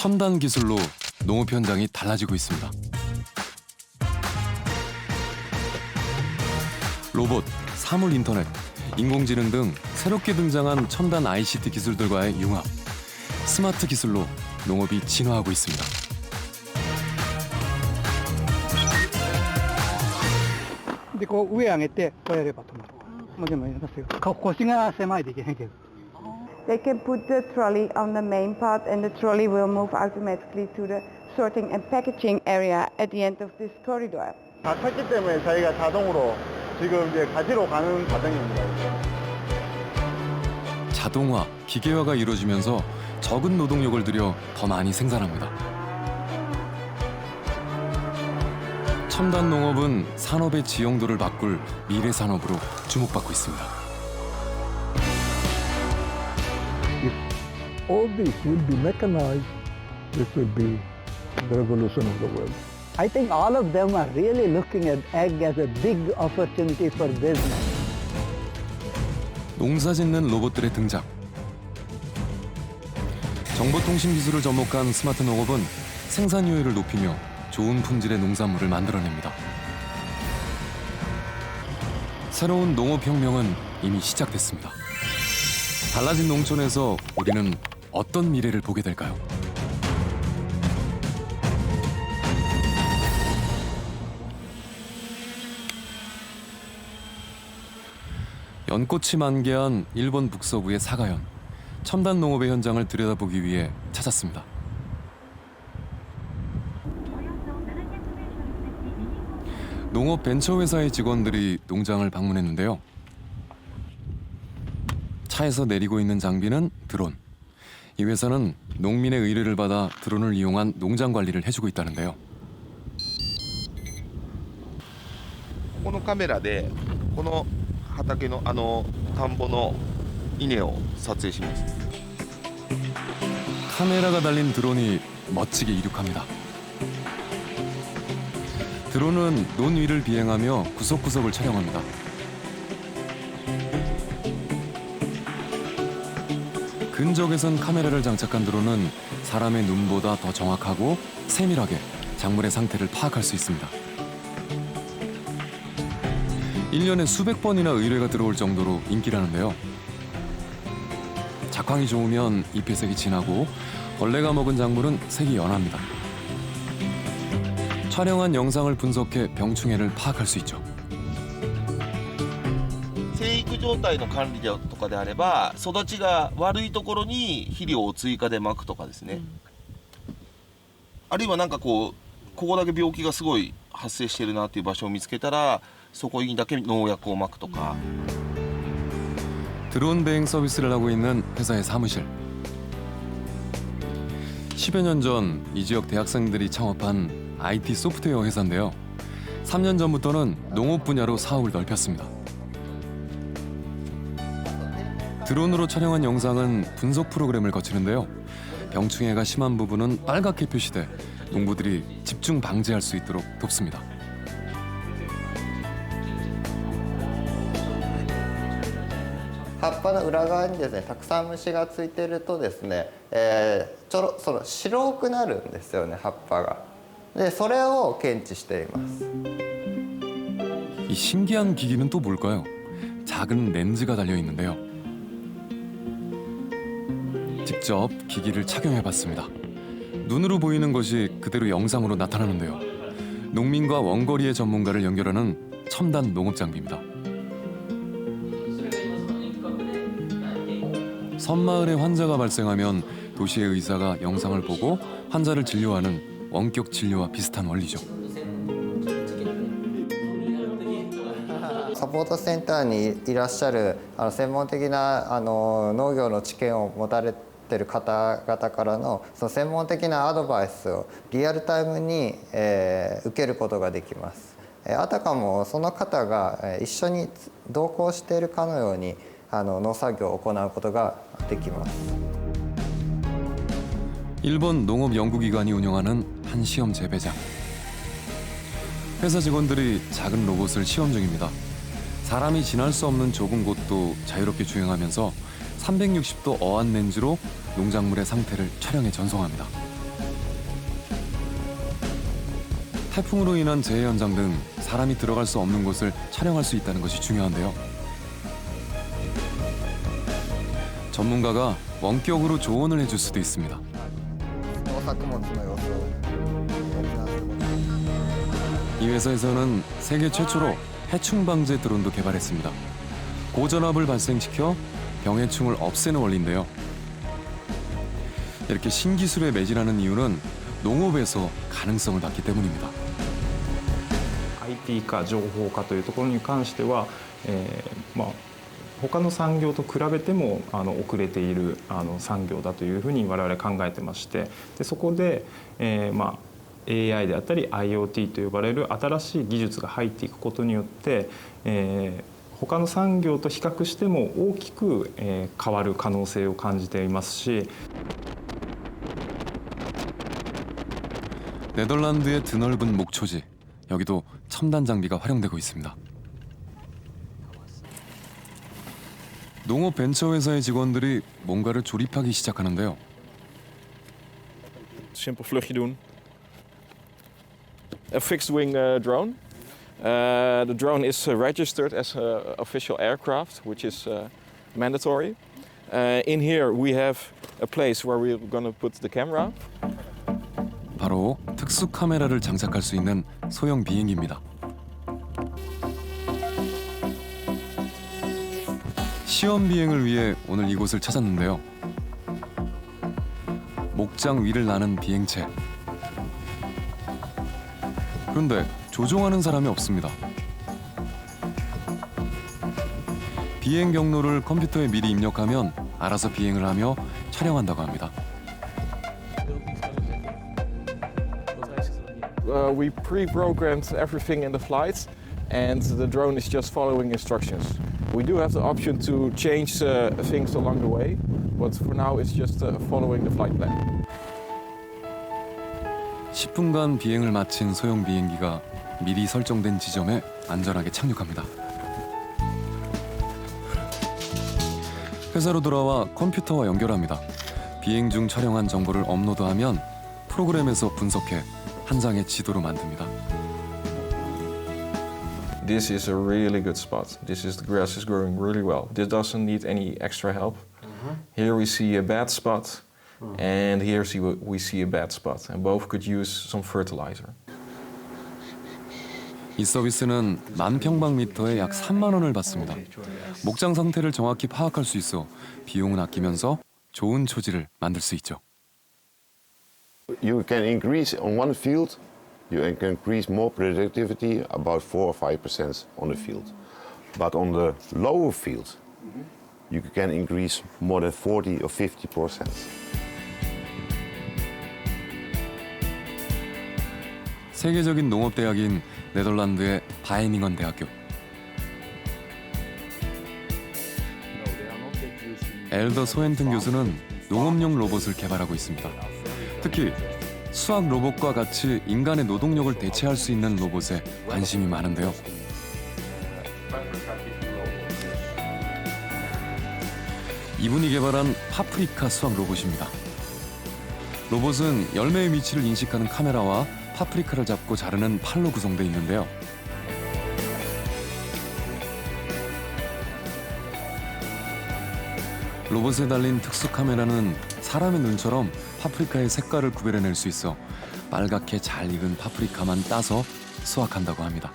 첨단 기술로 농업 현장이 달라지고 있습니다. 로봇, 사물 인터넷, 인공지능 등 새롭게 등장한 첨단 ICT 기술들과의 융합, 스마트 기술로 농업이 진화하고 있습니다.でこう上上げてこうやれば止まる。もちろんやりますよ。腰が狭いといけないけど。 They can put the trolley on the main part and the trolley will move automatically to the sorting and packaging area at the end of this corridor. 다 탔기 때문에 저희가 자동으로 지금 이제 가지러 가는 과정입니다. 자동화, 기계화가 이루어지면서 적은 노동력을 들여 더 많이 생산합니다. 첨단 농업은 산업의 지형도를 바꿀 미래 산업으로 주목받고 있습니다. If all this will be mechanized, this will be the revolution of the world. I think all of them are really looking at ag as a big opportunity for business. 농사 짓는 로봇들의 등장. 정보통신 기술을 접목한 스마트 농업은 생산 효율을 높이며 좋은 품질의 농산물을 만들어냅니다. 새로운 농업혁명은 이미 시작됐습니다. 달라진 농촌에서 우리는 어떤 미래를 보게 될까요? 연꽃이 만개한 일본 북서부의 사가현. 첨단 농업의 현장을 들여다보기 위해 찾았습니다. 농업 벤처회사의 직원들이 농장을 방문했는데요. 차에서 내리고 있는 장비는 드론. 이 회사는 농민의 의뢰를 받아 드론을 이용한 농장 관리를 해주고 있다는데요. このカメラでこの畑の田んぼの稲を撮影します。 카메라가 달린 드론이 멋지게 이륙합니다. 드론은 논 위를 비행하며 구석구석을 촬영합니다. 근적에선 카메라를 장착한 드론은 사람의 눈보다 더 정확하고 세밀하게 작물의 상태를 파악할 수 있습니다. 1년에 수백 번이나 의뢰가 들어올 정도로 인기라는데요. 작황이 좋으면 잎의 색이 진하고 벌레가 먹은 작물은 색이 연합니다. 촬영한 영상을 분석해 병충해를 파악할 수 있죠. 生育状態の管理とかであれば育ちが悪いところに肥料を追加でまくとかですね、あるいはなんかここだけ病気がすごい発生してるなっていう場所を見つけたらそこにだけ農薬をまくとか 드론 대행 서비스를 하고 있는 회사의 사무실. 10여 년 전 이 지역 대학생들이 창업한 IT 소프트웨어 회사인데요. 3년 전부터는 농업 분야로 사업을 넓혔습니다. 드론으로 촬영한 영상은 분석 프로그램을 거치는데요. 병충해가 심한 부분은 빨갛게 표시돼 농부들이 집중 방지할 수 있도록 돕습니다.葉っぱの裏側にですね、たくさん虫がついているとですね、白くなるんですよね、葉っぱが。で、それを検知しています。 이 신기한 기기는 또 뭘까요? 작은 렌즈가 달려 있는데요. 직접 기기를 착용해봤습니다. 눈으로 보이는 것이 그대로 영상으로 나타나는데요. 농민과 원거리의 전문가를 연결하는 첨단 농업 장비입니다. 섬마을에 환자가 발생하면 도시의 의사가 영상을 보고 환자를 진료하는 원격 진료와 비슷한 원리죠. サポートセンターにいらっしゃる専門的な農業の知見を持たれている方々からのその専門的なアドバイスをリアルタイムに、受けることができます。あたかもその方が一緒に同行しているかのように農作業を行うことができます。 일본 농업연구기관이 운영하는 한 시험 재배장. 회사 직원들이 작은 로봇을 시험 중입니다. 사람이 지날 수 없는 좁은 곳도 자유롭게 주행하면서 360도 어안 렌즈로 농작물의 상태를 촬영해 전송합니다. 태풍으로 인한 재해 현장 등 사람이 들어갈 수 없는 곳을 촬영할 수 있다는 것이 중요한데요. 전문가가 원격으로 조언을 해줄 수도 있습니다. 農作物の様子を沖縄でも 이 회사에서는 세계 최초로 해충 방제 드론도 개발했습니다. 고전압을 발생시켜 병해충을 없애는 원리인데요. 이렇게 신기술에 매진하는 이유는 농업에서 가능성을 봤기 때문입니다. IT 化情報化というところに関しては、他の産業と比べても遅れている産業だというふうに我々考えてまして、でそこで、AI であったり IoT と呼ばれる新しい技術が入っていくことによって、他の産業と比較しても大きく、変わる可能性を感じていますし。 네덜란드의 드넓은 목초지, 여기도 첨단 장비가 활용되고 있습니다. 농업 벤처 회사의 직원들이 뭔가를 조립하기 시작하는데요. Simpel vluchtje doen. A fixed wing drone. The drone is registered as an official aircraft, which is mandatory. In here we have a place where we're going to put the camera. 바로 특수 카메라를 장착할 수 있는 소형 비행기입니다. 시험 비행을 위해 오늘 이곳을 찾았는데요. 목장 위를 나는 비행체. 그런데 조종하는 사람이 없습니다. 비행 경로를 컴퓨터에 미리 입력하면 알아서 비행을 하며 촬영한다고 합니다. We pre-programmed everything in the flight, and the drone is just following instructions. We do have the option to change things along the way, but for now it's just following the flight plan. 10분간 비행을 마친 소형 비행기가 미리 설정된 지점에 안전하게 착륙합니다. 회사로 돌아와 컴퓨터와 연결합니다. 비행 중 촬영한 정보를 업로드하면 프로그램에서 분석해 한 장의 지도로 만듭니다. This is a really good spot. The grass is growing really well. This doesn't need any extra help. Here we see a bad spot, and here we see a bad spot, and both could use some fertilizer. 이 서비스는 10,000평방미터에 약 3만 원을 받습니다. 목장 상태를 정확히 파악할 수 있어 비용은 아끼면서 좋은 초지를 만들 수 있죠. You can increase on one field, you can increase more productivity about 4 or 5% on the field. But on the lower field, you can increase more than 40 or 50%. 세계적인 농업대학인 네덜란드의 바이닝언 대학교. 엘더 소헨튼 교수는 농업용 로봇을 개발하고 있습니다. 특히 수학 로봇과 같이 인간의 노동력을 대체할 수 있는 로봇에 관심이 많은데요. 이분이 개발한 파프리카 수학 로봇입니다. 로봇은 열매의 위치를 인식하는 카메라와 파프리카를 잡고 자르는 팔로 구성되어 있는데요. 로봇에 달린 특수 카메라는 사람의 눈처럼 파프리카의 색깔을 구별해낼 수 있어 빨갛게 잘 익은 파프리카만 따서 수확한다고 합니다.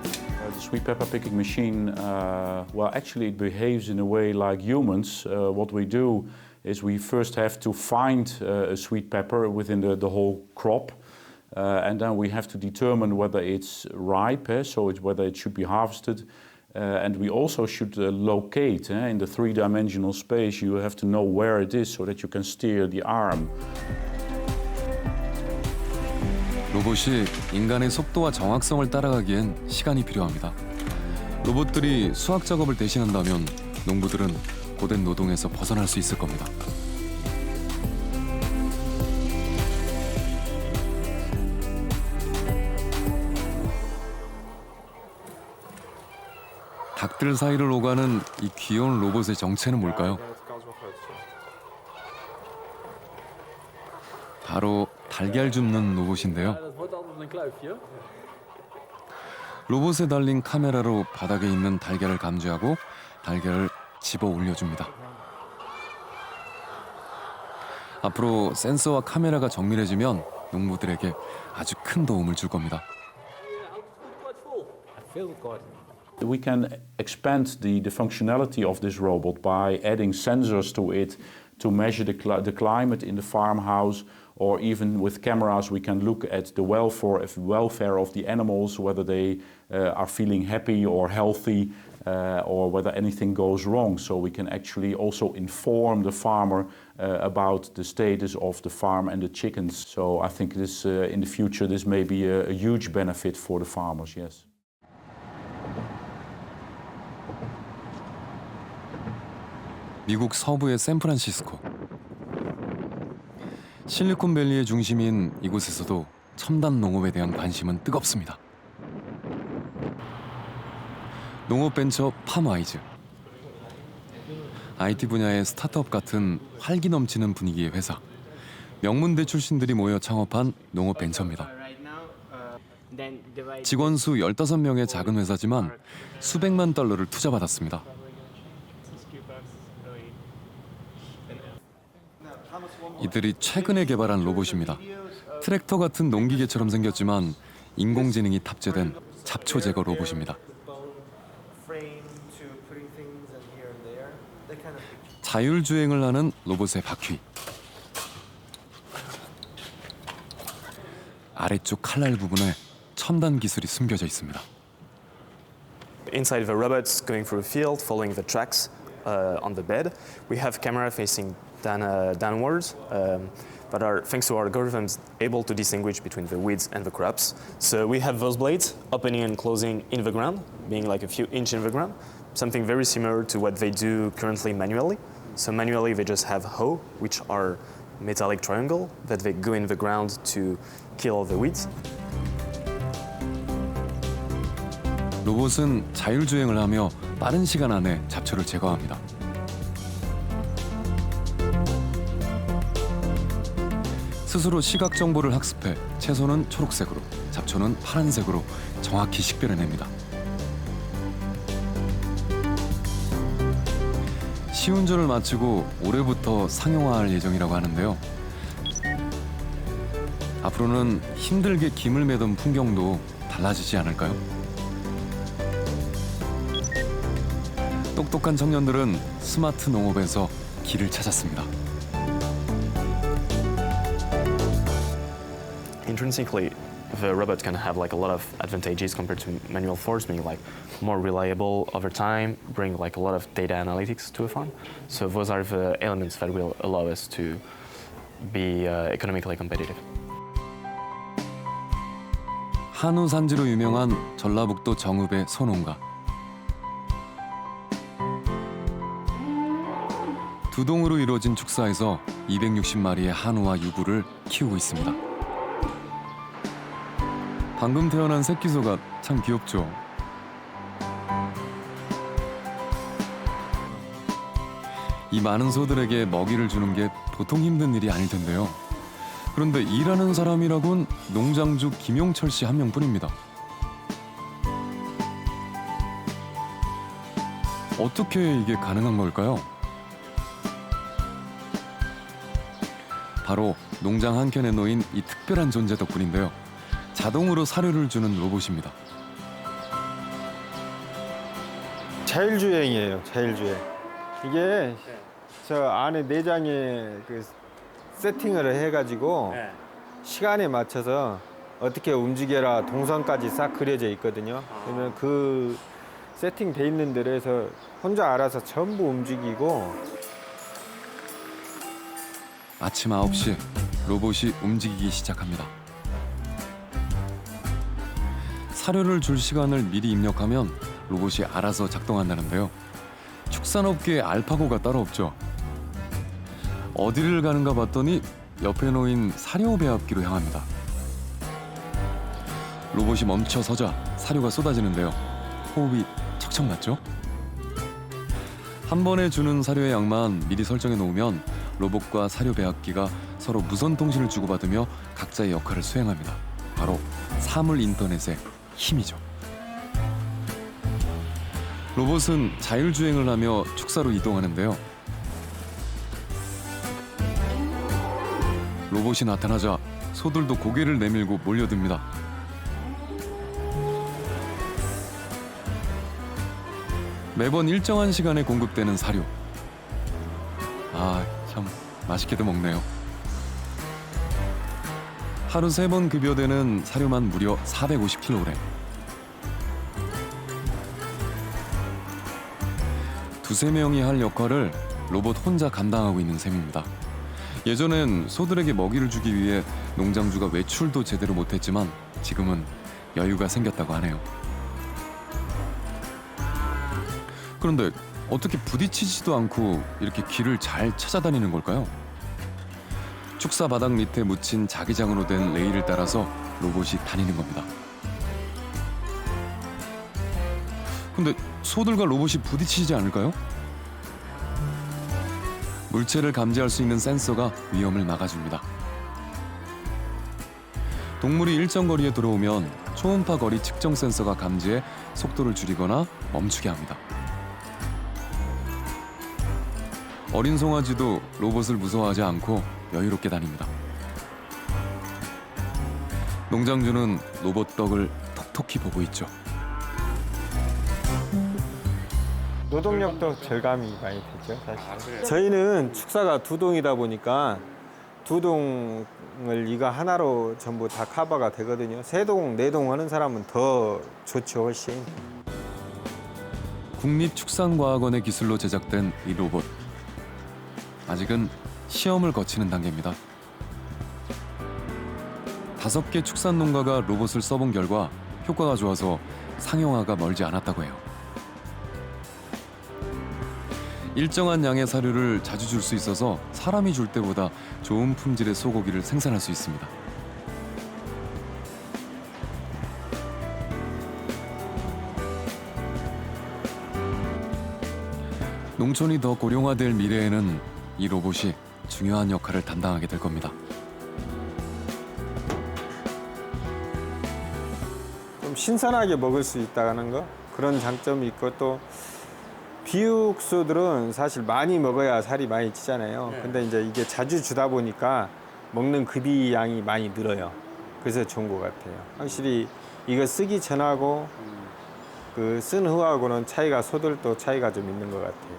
The sweet pepper picking machine, well, actually it behaves in a way like humans. What we do is we first have to find a sweet pepper within the whole crop, and then we have to determine whether it's ripe, so whether it should be harvested. And we also should locate in the three-dimensional space. You have to know where it is so that you can steer the arm. 로봇이 인간의 속도와 정확성을 따라가기엔 시간이 필요합니다. 로봇들이 수학 작업을 대신한다면 농부들은 고된 노동에서 벗어날 수 있을 겁니다. 닭들 사이를 오가는 이 귀여운 로봇의 정체는 뭘까요? 바로 달걀 줍는 로봇인데요. 로봇에 달린 카메라로 바닥에 있는 달걀을 감지하고 달걀을 집어 올려줍니다. 앞으로 센서와 카메라가 정밀해지면 농부들에게 아주 큰 도움을 줄 겁니다. We can expand the functionality of this robot by adding sensors to it to measure the climate in the farmhouse, or even with cameras we can look at the welfare of the animals, whether they are feeling happy or healthy, or whether anything goes wrong. So we can actually also inform the farmer about the status of the farm and the chickens. So I think this in the future this may be a huge benefit for the farmers, yes. 미국 서부의 샌프란시스코. 실리콘밸리의 중심인 이곳에서도 첨단 농업에 대한 관심은 뜨겁습니다. 농업벤처 팜와이즈. IT 분야의 스타트업 같은 활기 넘치는 분위기의 회사. 명문대 출신들이 모여 창업한 농업벤처입니다. 직원 수 15명의 작은 회사지만 수백만 달러를 투자받았습니다. 이들이 최근에 개발한 로봇입니다. 트랙터 같은 농기계처럼 생겼지만 인공지능이 탑재된 잡초 제거 로봇입니다. 자율주행을 하는 로봇의 바퀴. 아래쪽 칼날 부분에 첨단 기술이 숨겨져 있습니다. Inside the robots going through a field, following the tracks on the bed, we have camera facing downwards that are, thanks to our algorithms, able to distinguish between the weeds and the crops. So we have those blades opening and closing in the ground, being like a few inches in the ground, something very similar to what they do currently manually. So manually they just have hoe, which are metallic triangle that they go in the ground to kill all the weeds. 로봇은 자율주행을 하며 빠른 시간 안에 잡초를 제거합니다. 스스로 시각 정보를 학습해 채소는 초록색으로, 잡초는 파란색으로 정확히 식별해냅니다. 시운전을 마치고 올해부터 상용화할 예정이라고 하는데요. 앞으로는 힘들게 김을 매던 풍경도 달라지지 않을까요? 똑똑한 청년들은 스마트 농업에서 길을 찾았습니다. Intrinsically, the robot can have like a lot of advantages compared to manual force, being like more reliable over time, bring like a lot of data analytics to a farm. So those are the elements that will allow us to be economically competitive. 한우 산지로 유명한 전라북도 정읍의 소농가. 두 동으로 이루어진 축사에서 260마리의 한우와 유구를 키우고 있습니다. 방금 태어난 새끼소가 참 귀엽죠. 이 많은 소들에게 먹이를 주는 게 보통 힘든 일이 아닐 텐데요. 그런데 일하는 사람이라곤 농장주 김용철 씨 한 명뿐입니다. 어떻게 이게 가능한 걸까요? 바로 농장 한켠에 놓인 이 특별한 존재 덕분인데요. 자동으로 사료를 주는 로봇입니다. 자율주행이에요. 자율주행. 이게 저 안에 내장에 그 세팅을 해가지고 시간에 맞춰서 어떻게 움직여라 동선까지 싹 그려져 있거든요. 그러면 그 세팅돼 있는 데에서 혼자 알아서 전부 움직이고. 아침 9시 로봇이 움직이기 시작합니다. 사료를 줄 시간을 미리 입력하면 로봇이 알아서 작동한다는데요. 축산업계에 알파고가 따로 없죠. 어디를 가는가 봤더니 옆에 놓인 사료 배합기로 향합니다. 로봇이 멈춰서자 사료가 쏟아지는데요. 호흡이 척척 맞죠? 한 번에 주는 사료의 양만 미리 설정해 놓으면 로봇과 사료 배합기가 서로 무선 통신을 주고받으며 각자의 역할을 수행합니다. 바로 사물 인터넷의 힘이죠. 로봇은 자율주행을 하며 축사로 이동하는데요. 로봇이 나타나자 소들도 고개를 내밀고 몰려듭니다. 매번 일정한 시간에 공급되는 사료. 참 맛있게도 먹네요. 하루 3번 급여되는 사료만 무려 450kg. 두세 명이 할 역할을 로봇 혼자 감당하고 있는 셈입니다. 예전엔 소들에게 먹이를 주기 위해 농장주가 외출도 제대로 못했지만 지금은 여유가 생겼다고 하네요. 그런데 어떻게 부딪히지도 않고 이렇게 길을 잘 찾아다니는 걸까요? 축사 바닥 밑에 묻힌 자기장으로 된 레일을 따라서 로봇이 다니는 겁니다. 근데 소들과 로봇이 부딪히지 않을까요? 물체를 감지할 수 있는 센서가 위험을 막아줍니다. 동물이 일정 거리에 들어오면 초음파 거리 측정 센서가 감지해 속도를 줄이거나 멈추게 합니다. 어린 송아지도 로봇을 무서워하지 않고 여유롭게 다닙니다. 농장주는 로봇 덕을 톡톡히 보고 있죠. 노동력도 절감이 많이 되죠, 사실. 저희는 축사가 2동이다 보니까 2동을 이거 하나로 전부 다 커버가 되거든요. 3동, 4동 하는 사람은 더 좋죠, 훨씬. 국립축산과학원의 기술로 제작된 이 로봇. 아직은 시험을 거치는 단계입니다. 5개 축산 농가가 로봇을 써본 결과 효과가 좋아서 상용화가 멀지 않았다고 해요. 일정한 양의 사료를 자주 줄 수 있어서 사람이 줄 때보다 좋은 품질의 소고기를 생산할 수 있습니다. 농촌이 더 고령화될 미래에는 이 로봇이 중요한 역할을 담당하게 될 겁니다. 좀 신선하게 먹을 수 있다는 거, 그런 장점이 있고, 또 비육소들은 사실 많이 먹어야 살이 많이 찌잖아요. 근데 이제 이게 자주 주다 보니까 먹는 급이 양이 많이 늘어요. 그래서 좋은 것 같아요. 확실히 이거 쓰기 전하고 그 쓴 후하고는 차이가, 소들도 차이가 좀 있는 것 같아요.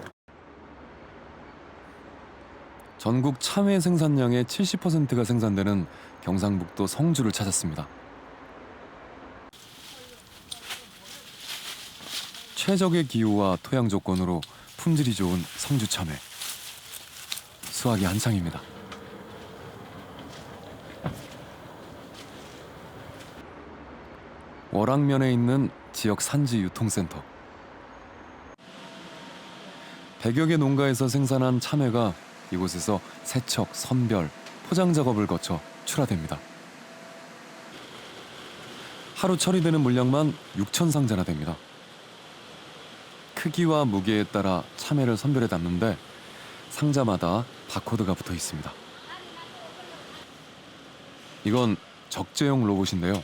전국 참외 생산량의 70%가 생산되는 경상북도 성주를 찾았습니다. 최적의 기후와 토양 조건으로 품질이 좋은 성주 참외. 수확이 한창입니다. 월악면에 있는 지역 산지 유통센터. 100여 개 농가에서 생산한 참외가 이곳에서 세척, 선별, 포장 작업을 거쳐 출하됩니다. 하루 처리되는 물량만 6,000상자나 됩니다. 크기와 무게에 따라 참외를 선별해 담는데 상자마다 바코드가 붙어 있습니다. 이건 적재용 로봇인데요.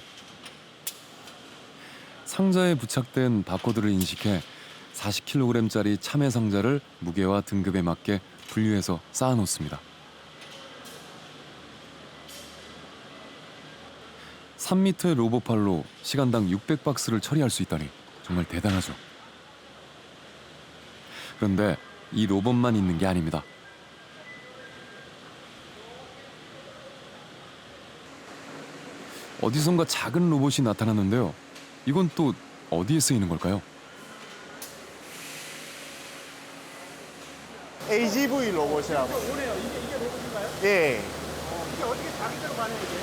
상자에 부착된 바코드를 인식해 40kg짜리 참외 상자를 무게와 등급에 맞게 분류해서 쌓아놓습니다. 3m의 로봇팔로 시간당 600박스를 처리할 수 있다니 정말 대단하죠. 그런데 이 로봇만 있는 게 아닙니다. 어디선가 작은 로봇이 나타났는데요. 이건 또 어디에 쓰이는 걸까요? AGV 로봇이라고. 오네요. 이게 로봇인가요? 예. 이게 어떻게 자기대로 반응이 돼요?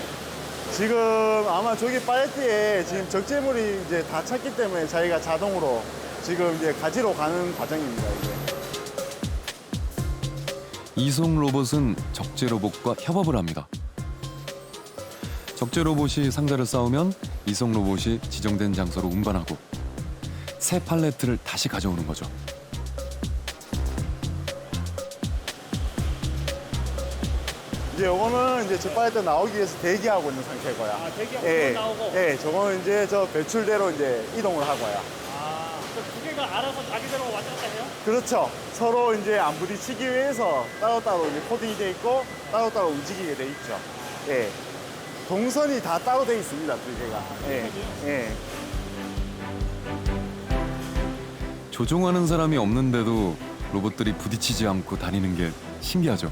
지금 아마 저기 팔레트에 지금 적재물이 이제 다 찼기 때문에 자기가 자동으로 지금 이제 가지러 가는 과정입니다, 이게. 이송 로봇은 적재 로봇과 협업을 합니다. 적재 로봇이 상자를 쌓으면 이송 로봇이 지정된 장소로 운반하고 새 팔레트를 다시 가져오는 거죠. 이제 요거는 이제 제 빨대 나오기 위해서 대기하고 있는 상태고요. 아, 대기하고 예, 나오고. 예, 저거는 이제 저 배출대로 이제 이동을 하고요. 아, 두 개가 알아서 자기대로 왔다 갔다 해요? 그렇죠. 서로 이제 안 부딪히기 위해서 따로따로 이제 코딩이 돼 있고 따로따로 움직이게 돼 있죠. 예. 동선이 다 따로 돼 있습니다, 두 개가. 예. 예. 조종하는 사람이 없는데도 로봇들이 부딪히지 않고 다니는 게 신기하죠.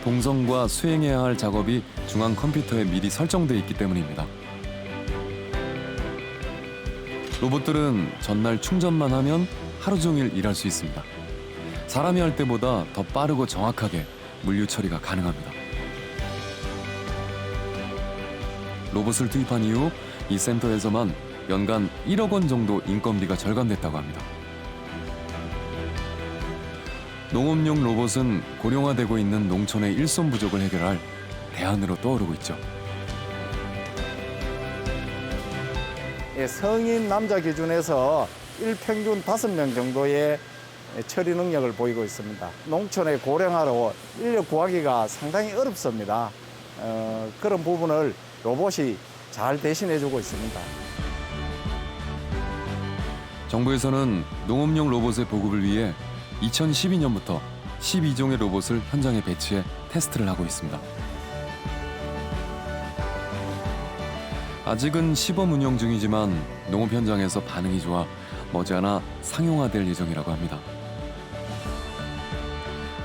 동선과 수행해야 할 작업이 중앙 컴퓨터에 미리 설정돼 있기 때문입니다. 로봇들은 전날 충전만 하면 하루 종일 일할 수 있습니다. 사람이 할 때보다 더 빠르고 정확하게 물류 처리가 가능합니다. 로봇을 투입한 이후 이 센터에서만 연간 1억 원 정도 인건비가 절감됐다고 합니다. 농업용 로봇은 고령화되고 있는 농촌의 일손 부족을 해결할 대안으로 떠오르고 있죠. 예, 성인 남자 기준에서 일평균 5명 정도의 처리 능력을 보이고 있습니다. 농촌의 고령화로 인력 구하기가 상당히 어렵습니다. 그런 부분을 로봇이 잘 대신해주고 있습니다. 정부에서는 농업용 로봇의 보급을 위해 2012년부터 12종의 로봇을 현장에 배치해 테스트를 하고 있습니다. 아직은 시범 운영 중이지만 농업 현장에서 반응이 좋아 머지않아 상용화될 예정이라고 합니다.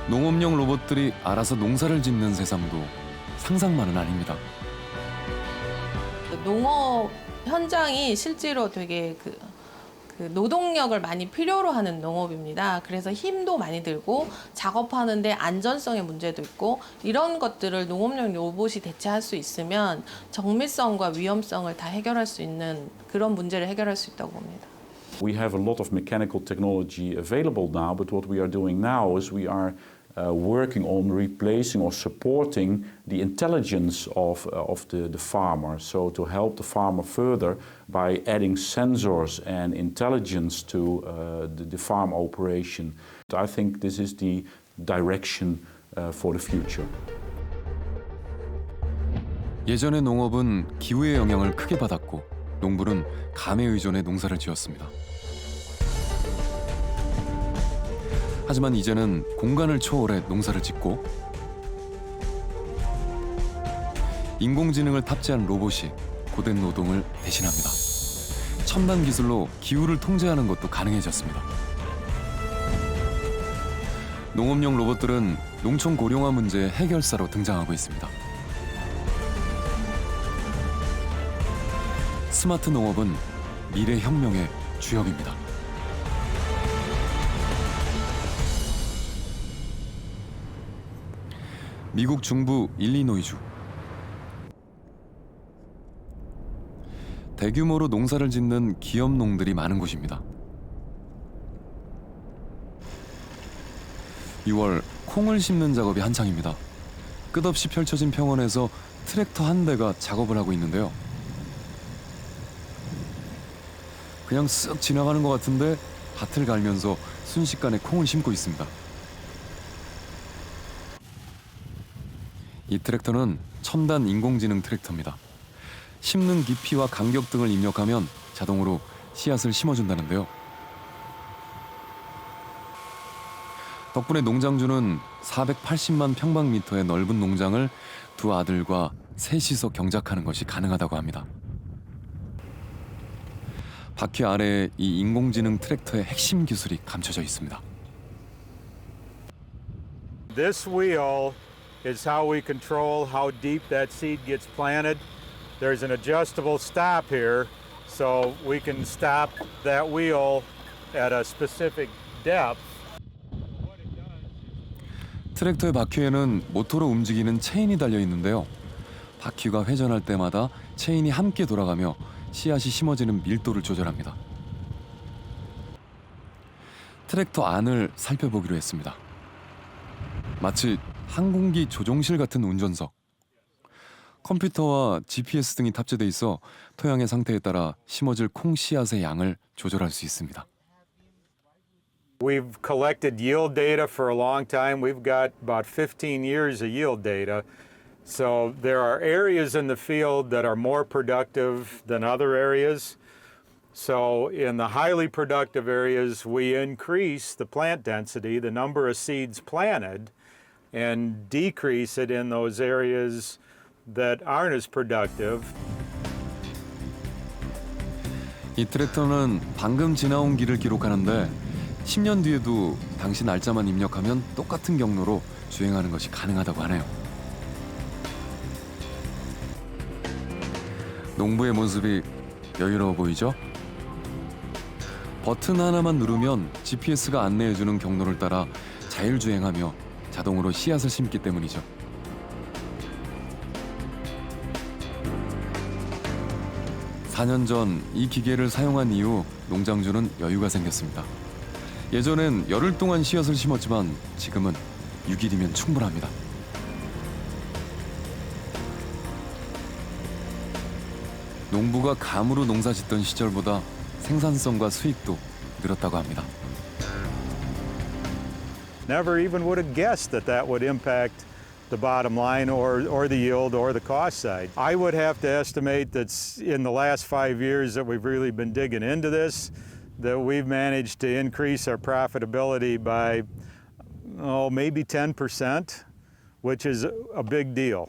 농업용 로봇들이 알아서 농사를 짓는 세상도 상상만은 아닙니다. 농업 현장이 실제로 되게 그 노동력을 많이 필요로 하는 농업입니다. 그래서 힘도 많이 들고 작업하는데 안전성의 문제도 있고 이런 것들을 농업용 로봇이 대체할 수 있으면 정밀성과 위험성을 다 해결할 수 있는 그런 문제를 해결할 수 있다고 봅니다. We have a lot of mechanical technology available now, but what we are doing now is we are working on replacing or supporting the intelligence of the farmer. So to help the farmer further by adding sensors and intelligence to the farm operation. I think this is the direction for the future. 예전의 농업은 기후의 영향을 크게 받았고 농부는 감에 의존해 농사를 지었습니다. 하지만 이제는 공간을 초월해 농사를 짓고 인공지능을 탑재한 로봇이 고된 노동을 대신합니다. 첨단 기술로 기후를 통제하는 것도 가능해졌습니다. 농업용 로봇들은 농촌 고령화 문제의 해결사로 등장하고 있습니다. 스마트 농업은 미래 혁명의 주역입니다. 미국 중부 일리노이주. 대규모로 농사를 짓는 기업농들이 많은 곳입니다. 6월 콩을 심는 작업이 한창입니다. 끝없이 펼쳐진 평원에서 트랙터 한 대가 작업을 하고 있는데요. 그냥 쓱 지나가는 것 같은데 밭을 갈면서 순식간에 콩을 심고 있습니다. 이 트랙터는 첨단 인공지능 트랙터입니다. 심는 깊이와 간격 등을 입력하면 자동으로 씨앗을 심어준다는데요. 덕분에 농장주는 480만 평방미터의 넓은 농장을 두 아들과 셋이서 경작하는 것이 가능하다고 합니다. 바퀴 아래에 이 인공지능 트랙터의 핵심 기술이 감춰져 있습니다. This wheel is how we control how deep that seed gets planted. There's an adjustable stop here, so we can stop that wheel at a specific depth. 트랙터의 바퀴에는 모터로 움직이는 체인이 달려 있는데요. 바퀴가 회전할 때마다 체인이 함께 돌아가며 씨앗이 심어지는 밀도를 조절합니다. 트랙터 안을 살펴보기로 했습니다. 마치 항공기 조종실 같은 운전석. 컴퓨터와 GPS 등이 탑재돼 있어 토양의 상태에 따라 심어질 콩 씨앗의 양을 조절할 수 있습니다. We've collected yield data for a long time. We've got about 15 years of yield data. So there are areas in the field that are more productive than other areas. So in the highly productive areas, we increase the plant density, the number of seeds planted, and decrease it in those areas that aren't as productive. 이 트랙터는 방금 지나온 길을 기록하는데 10년 뒤에도 당시 날짜만 입력하면 똑같은 경로로 주행하는 것이 가능하다고 하네요. 농부의 모습이 여유로워 보이죠? 버튼 하나만 누르면 GPS가 안내해주는 경로를 따라 자율주행하며 자동으로 씨앗을 심기 때문이죠. (4년) 전 이 기계를 사용한 이후 농장주는 여유가 생겼습니다. 예전엔 열흘 동안 씨앗을 심었지만 지금은 6일이면 충분합니다. 농부가 감으로 농사짓던 시절보다 생산성과 수익도 늘었다고 합니다. Never even would have guessed that that would impact the bottom line or the yield or the cost side. I would have to estimate that in the last 5 years that we've really been digging into this, that we've managed to increase our profitability by, maybe 10%, which is a big deal.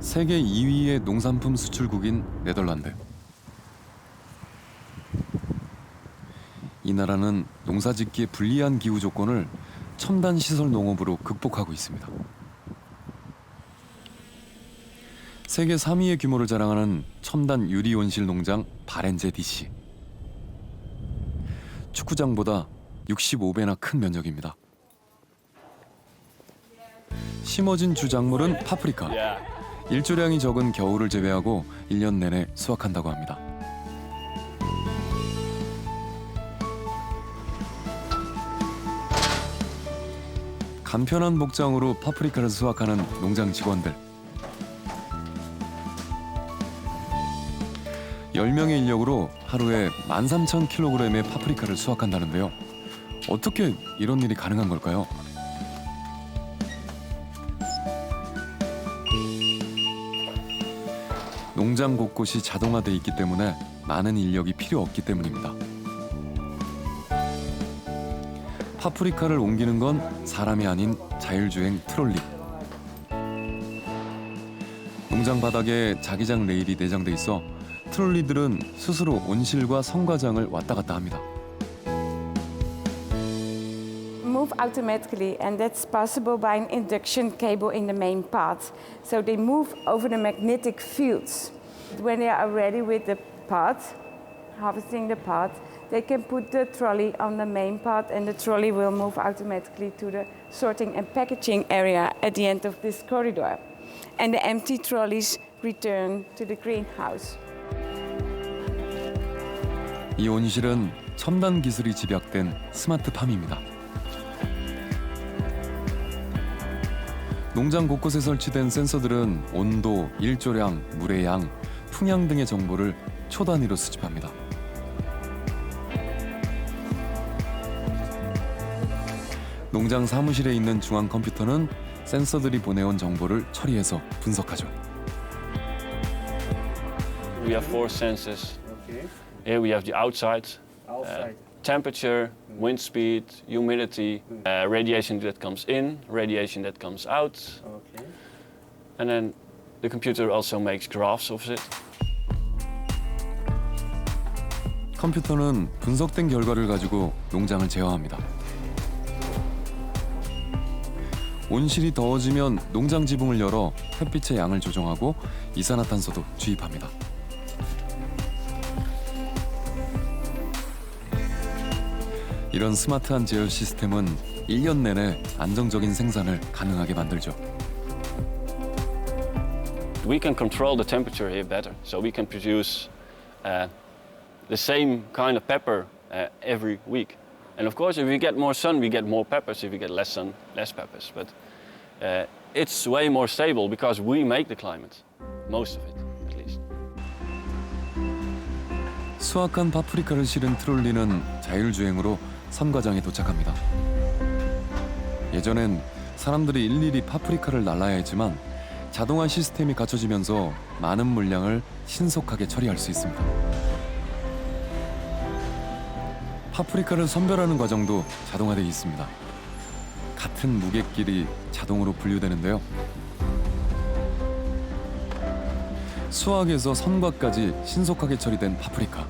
세계 2위의 농산품 수출국인 네덜란드. 이 나라는 농사짓기에 불리한 기후 조건을 첨단 시설 농업으로 극복하고 있습니다. 세계 3위의 규모를 자랑하는 첨단 유리 온실 농장 바렌제 DC. 축구장보다 65배나 큰 면적입니다. 심어진 주작물은 파프리카. 일조량이 적은 겨울을 제외하고 1년 내내 수확한다고 합니다. 간편한 목장으로 파프리카를 수확하는 농장 직원들. 10명의 인력으로 하루에 13,000kg의 파프리카를 수확한다는데요. 어떻게 이런 일이 가능한 걸까요? 농장 곳곳이 자동화돼 있기 때문에 많은 인력이 필요 없기 때문입니다. 파프리카를 옮기는 건 사람이 아닌 자율주행 트롤리. 농장 바닥에 자기장 레일이 내장돼 있어 트롤리들은 스스로 온실과 성과장을 왔다 갔다 합니다. Move automatically, and that's possible by an induction cable in the main path. So they move over the magnetic fields. When they are ready with the path, harvesting the path, they can put the trolley on the main path, and the trolley will move automatically to the sorting and packaging area at the end of this corridor. And the empty trolleys return to the greenhouse. 이 온실은 첨단 기술이 집약된 스마트팜입니다. 농장 곳곳에 설치된 센서들은 온도, 일조량, 물의 양, 풍향 등의 정보를 초 단위로 수집합니다. 농장 사무실에 있는 중앙 컴퓨터는 센서들이 보내온 정보를 처리해서 분석하죠. We have 4 sensors. Here we have the outside, temperature, wind speed, humidity, radiation that comes in, radiation that comes out. And then the computer also makes graphs of it. 컴퓨터는 분석된 결과를 가지고 농장을 제어합니다. 온실이 더워지면 농장 지붕을 열어 햇빛의 양을 조정하고 이산화탄소도 주입합니다. 이런 스마트한 제어 시스템은 1년 내내 안정적인 생산을 가능하게 만들죠. We can control the temperature here better, so we can produce the same kind of pepper every week. And of course, if we get more sun, we get more peppers. If we get less sun, less peppers. But it's way more stable because we make the climate, most of it, at least. 수확한 파프리카를 실은 트롤리는 자율주행으로 선과장에 도착합니다. 예전엔 사람들이 일일이 파프리카를 날라야 했지만 자동화 시스템이 갖춰지면서 많은 물량을 신속하게 처리할 수 있습니다. 파프리카를 선별하는 과정도 자동화되어 있습니다. 같은 무게끼리 자동으로 분류되는데요. 수확에서 선과까지 신속하게 처리된 파프리카.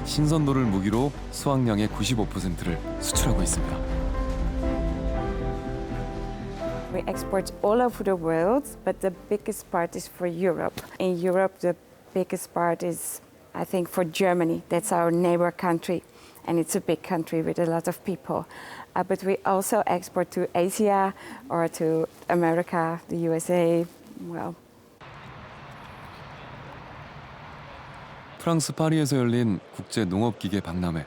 신선도를 무기로 수확량의 95%를 수출하고 있습니다. We export all over the world, but the biggest part is for Europe. In Europe, the biggest part is, I think, for Germany. That's our neighbor country, and it's a big country with a lot of people. But we also export to Asia or to America, the USA. Well. 프랑스 파리에서 열린 국제 농업기계 박람회.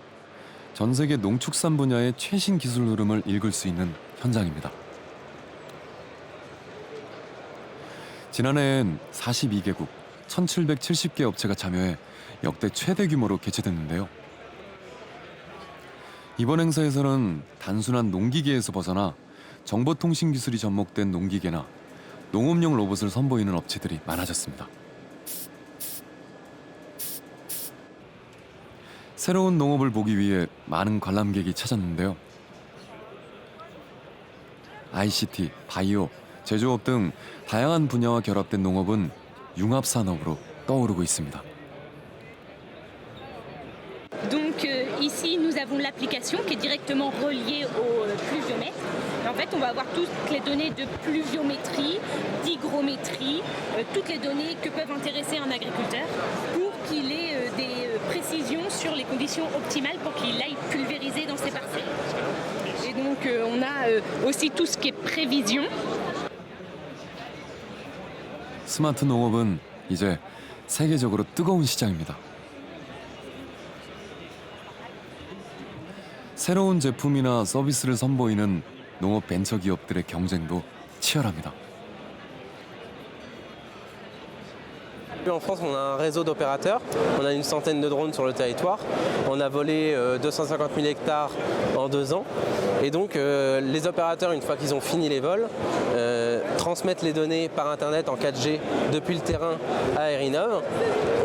전 세계 농축산 분야의 최신 기술 흐름을 읽을 수 있는 현장입니다. 지난해엔 42개국 1,770개 업체가 참여해 역대 최대 규모로 개최됐는데요. 이번 행사에서는 단순한 농기계에서 벗어나 정보통신 기술이 접목된 농기계나 농업용 로봇을 선보이는 업체들이 많아졌습니다. 새로운 농업을 보기 위해 많은 관람객이 찾았는데요. ICT, 바이오, 제조업 등 다양한 분야와 결합된 농업은 융합산업으로 떠오르고 있습니다. Donc ici, nous avons l'application qui est directement reliée au pluviomètre. Et en fait, on va avoir toutes les données de pluviométrie, d'hygrométrie, toutes les données que peuvent intéresser un agriculteur pour qu'il ait des précisions sur les conditions optimales pour qu'il aille pulvériser dans ses parcelles. Et donc, on a aussi tout ce qui est prévision. 스마트 농업은 이제 세계적으로 뜨거운 시장입니다. 새로운 제품이나 서비스를 선보이는 농업 벤처 기업들의 경쟁도 치열합니다. En France, on a un réseau d'opérateurs, on a une centaine de drones sur le territoire, on a volé 250 000 hectares en 2 ans. Et donc les opérateurs, une fois qu'ils ont fini les vols, transmettent les données par Internet en 4G depuis le terrain à Airinov.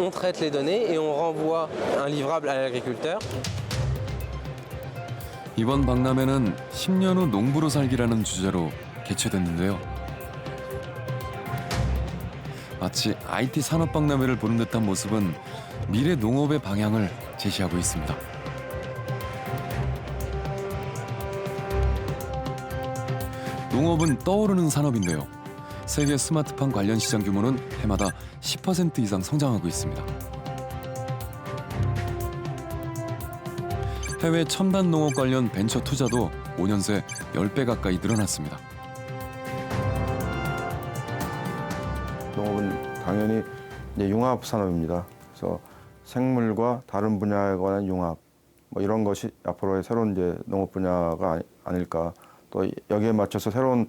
On traite les données et on renvoie un livrable à l'agriculteur. 이번 박람회는 10년 후 농부로 살기라는 주제로 개최됐는데요. 마치 IT 산업 박람회를 보는 듯한 모습은 미래 농업의 방향을 제시하고 있습니다. 농업은 떠오르는 산업인데요. 세계 스마트팜 관련 시장 규모는 해마다 10% 이상 성장하고 있습니다. 해외 첨단 농업 관련 벤처 투자도 5년 새 10배 가까이 늘어났습니다. 농업은 당연히 이제 융합 산업입니다. 그래서 생물과 다른 분야에 관한 융합, 뭐 이런 것이 앞으로의 새로운 이제 농업 분야가 아닐까. 또 여기에 맞춰서 새로운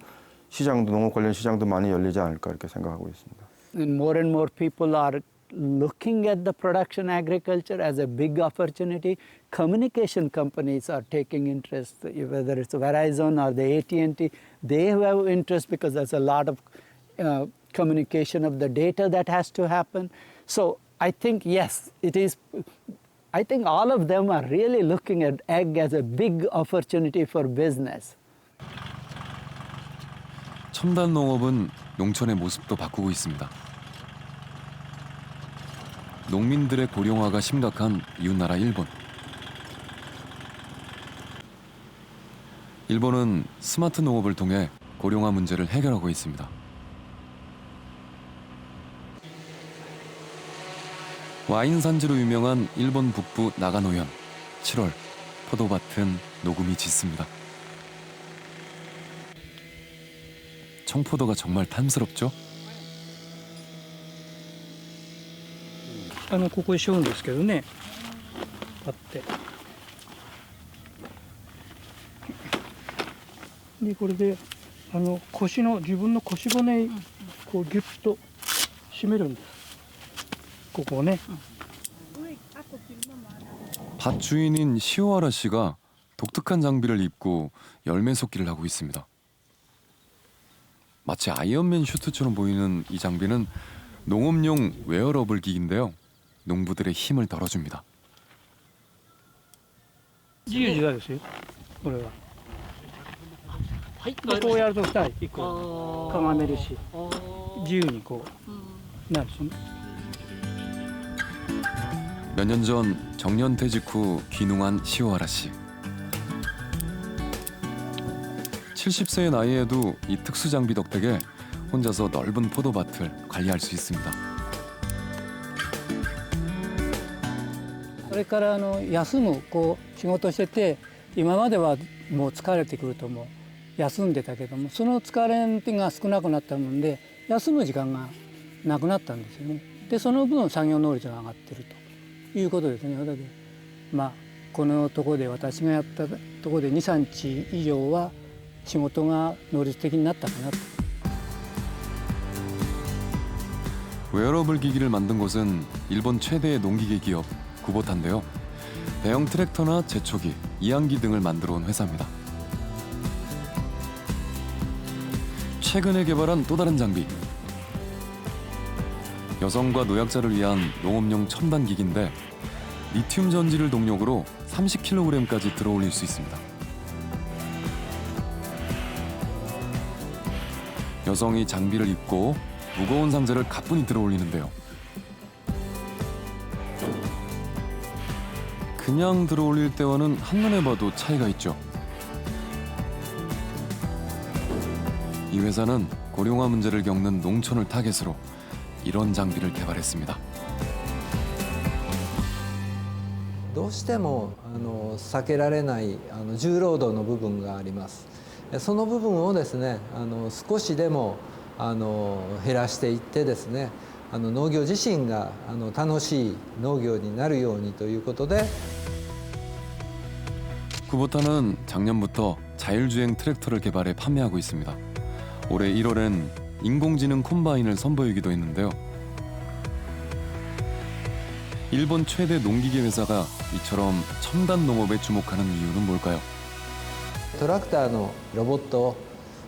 시장도 농업 관련 시장도 많이 열리지 않을까 이렇게 생각하고 있습니다. More and more people are looking at the production agriculture as a big opportunity. Communication companies are taking interest, whether it's Verizon or the AT&T. They have interest because there's a lot of communication of the data that has to happen. So I think, yes, it is. I think all of them are really looking at ag as a big opportunity for business. 첨단 농업은 농촌의 모습도 바꾸고 있습니다. 농민들의 고령화가 심각한 이웃나라 일본. 일본은 스마트 농업을 통해 고령화 문제를 해결하고 있습니다. 와인 산지로 유명한 일본 북부 나가노현. 7월 포도밭은 녹음이 짙습니다. 청포도가 정말 탐스럽죠? ここでしょうんですけどね。あって。でこれで腰の自分の腰骨こうギュッと締めるんです。ここをね。밭 주인인 시오하라 씨가 독특한 장비를 입고 열매 쏟기를 하고 있습니다. 마치 아이언맨 슈트처럼 보이는 이 장비는 농업용 웨어러블 기기인데요. 농부들의 힘을 덜어줍니다. 自由自在ですよ、これは。こうやると2人1個かがめるし、自由にこうなるしね。 몇 년 전 정년퇴직 후 귀농한 시오하라 씨. 70세의 나이에도 이 특수 장비 덕택에 혼자서 넓은 포도밭을 관리할 수 있습니다. それから休むこう仕事してて、今まではもう疲れてくるともう休んでたけども、その疲れが少なくなったもんで休む時間がなくなったんですよね。でその分作業能率が上がってるということですね。だけどまあこのところで私がやったところで2、3日以上は仕事が能率的になったかなと。 웨어러블 기기를 만든 곳은 일본 최대의 농기계 기업 구보타인데요. 대형 트랙터나 제초기, 이항기 등을 만들어 온 회사입니다. 최근에 개발한 또 다른 장비. 여성과 노약자를 위한 농업용 첨단 기기인데 리튬 전지를 동력으로 30kg까지 들어올릴 수 있습니다. 여성이 장비를 입고 무거운 상자를 가뿐히 들어올리는데요. 그냥 들어올릴 때와는 한눈에 봐도 차이가 있죠. 이 회사는 고령화 문제를 겪는 농촌을 타겟으로 이런 장비를 개발했습니다. どうしても避けられない重労働の部分があります。その部分をですね少しでも減らしていってですね農業自身が楽しい農業になるようにということで 쿠보타는 작년부터 자율주행 트랙터를 개발해 판매하고 있습니다. 올해 1월엔 인공지능 콤바인을 선보이기도 했는데요. 일본 최대 농기계 회사가 이처럼 첨단 농업에 주목하는 이유는 뭘까요? トラクターのロボット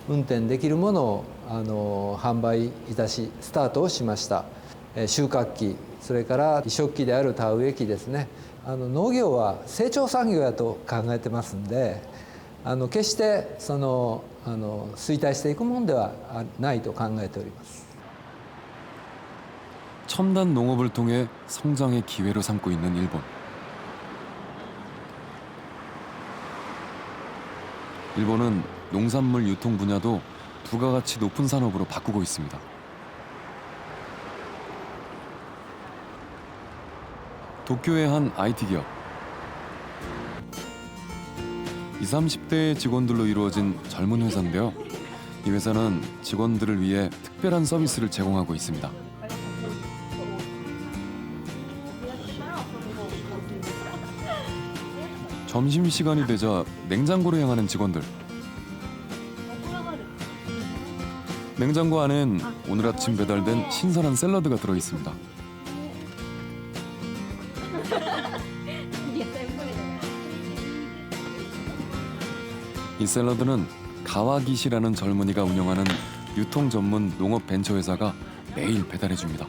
運転できるものを販売いたしスタートをしました。収穫機、それから移植機である田植え機ですね。農業は成長産業やと考えてますんで、決して衰退していくものではないと考えております。 첨단 농업을 통해 성장의 기회로 삼고 있는 일본. 일본은 농산물 유통 분야도 부가가치 높은 산업으로 바꾸고 있습니다. 도쿄의 한 IT 기업. 20, 30대의 직원들로 이루어진 젊은 회사인데요. 이 회사는 직원들을 위해 특별한 서비스를 제공하고 있습니다. 점심시간이 되자 냉장고로 향하는 직원들. 냉장고 안엔 오늘 아침 배달된 신선한 샐러드가 들어있습니다. 이 샐러드는 가와기시라는 젊은이가 운영하는 유통 전문 농업 벤처 회사가 매일 배달해줍니다.